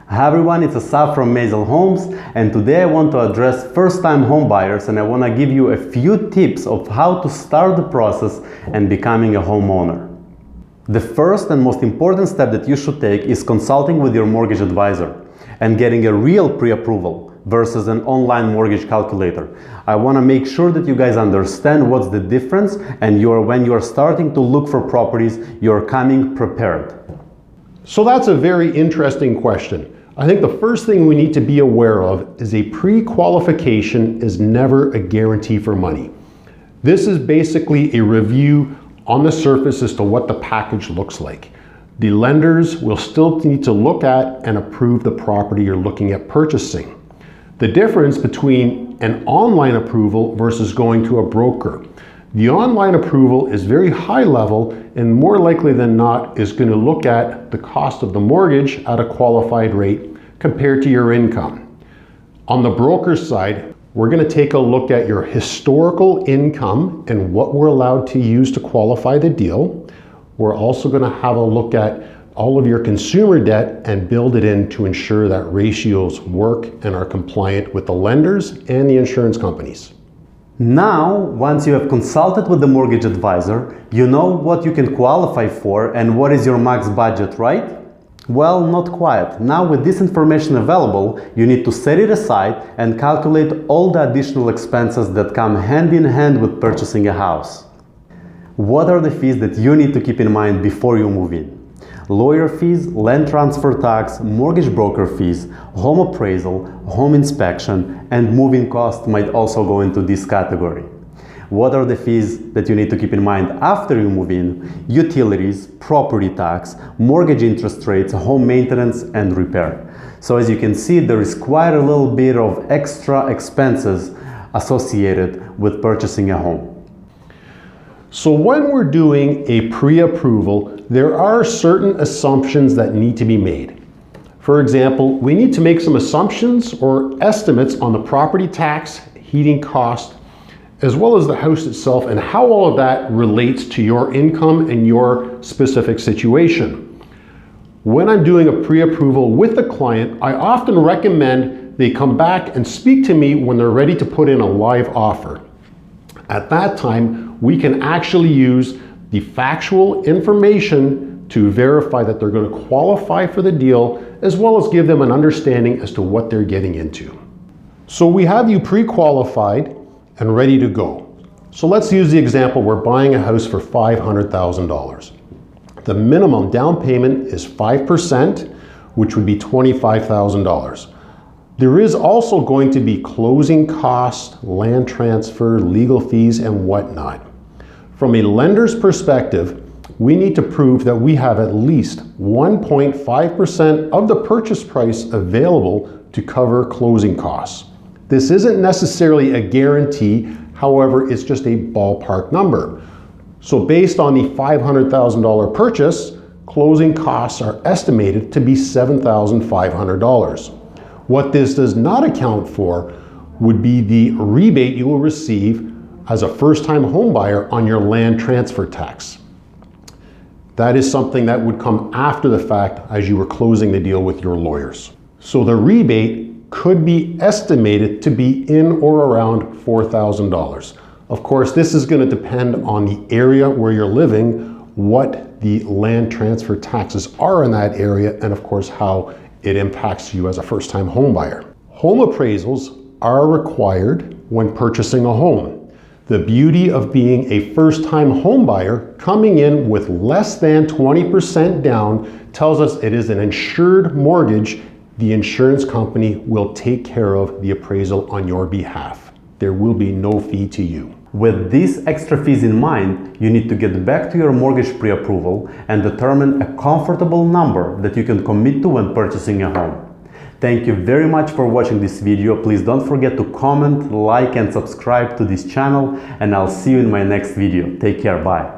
Hi everyone, it's Assaf from Maizel Homes, and today I want to address first-time home buyers, and I want to give you a few tips of how to start the process and becoming a homeowner. The first and most important step that you should take is consulting with your mortgage advisor and getting a real pre-approval versus an online mortgage calculator. I want to make sure that you guys understand what's the difference, and when you're starting to look for properties, you're coming prepared. So that's a very interesting question. I think the first thing we need to be aware of is a pre-qualification is never a guarantee for money. This is basically a review on the surface as to what the package looks like. The lenders will still need to look at and approve the property you're looking at purchasing. The difference between an online approval versus going to a broker. The online approval is very high level and more likely than not is going to look at the cost of the mortgage at a qualified rate compared to your income. On the broker side, we're going to take a look at your historical income and what we're allowed to use to qualify the deal. We're also going to have a look at all of your consumer debt and build it in to ensure that ratios work and are compliant with the lenders and the insurance companies. Now, once you have consulted with the mortgage advisor, you know what you can qualify for and what is your max budget, right? Well, not quite. Now with this information available, you need to set it aside and calculate all the additional expenses that come hand in hand with purchasing a house. What are the fees that you need to keep in mind before you move in? Lawyer fees, land transfer tax, mortgage broker fees, home appraisal, home inspection, and moving costs might also go into this category. What are the fees that you need to keep in mind after you move in? Utilities, property tax, mortgage interest rates, home maintenance, and repair. So as you can see, there is quite a little bit of extra expenses associated with purchasing a home. So when we're doing a pre-approval, there are certain assumptions that need to be made. For example, we need to make some assumptions or estimates on the property tax, heating cost, as well as the house itself and how all of that relates to your income and your specific situation. When I'm doing a pre-approval with the client, I often recommend they come back and speak to me when they're ready to put in a live offer. At that time, we can actually use the factual information to verify that they're going to qualify for the deal, as well as give them an understanding as to what they're getting into. So we have you pre-qualified and ready to go. So let's use the example, we're buying a house for $500,000. The minimum down payment is 5%, which would be $25,000. There is also going to be closing costs, land transfer, legal fees, and whatnot. From a lender's perspective, we need to prove that we have at least 1.5% of the purchase price available to cover closing costs. This isn't necessarily a guarantee, however, it's just a ballpark number. So based on the $500,000 purchase, closing costs are estimated to be $7,500. What this does not account for would be the rebate you will receive as a first-time home buyer on your land transfer tax. That is something that would come after the fact as you were closing the deal with your lawyers. So the rebate could be estimated to be in or around $4,000. Of course, this is going to depend on the area where you're living, what the land transfer taxes are in that area, and of course how it impacts you as a first-time home buyer. Home appraisals are required when purchasing a home. The beauty of being a first-time home buyer coming in with less than 20% down tells us it is an insured mortgage. The insurance company will take care of the appraisal on your behalf. There will be no fee to you. With these extra fees in mind, you need to get back to your mortgage pre-approval and determine a comfortable number that you can commit to when purchasing a home. Thank you very much for watching this video. Please don't forget to comment, like, and subscribe to this channel, and I'll see you in my next video. Take care, bye.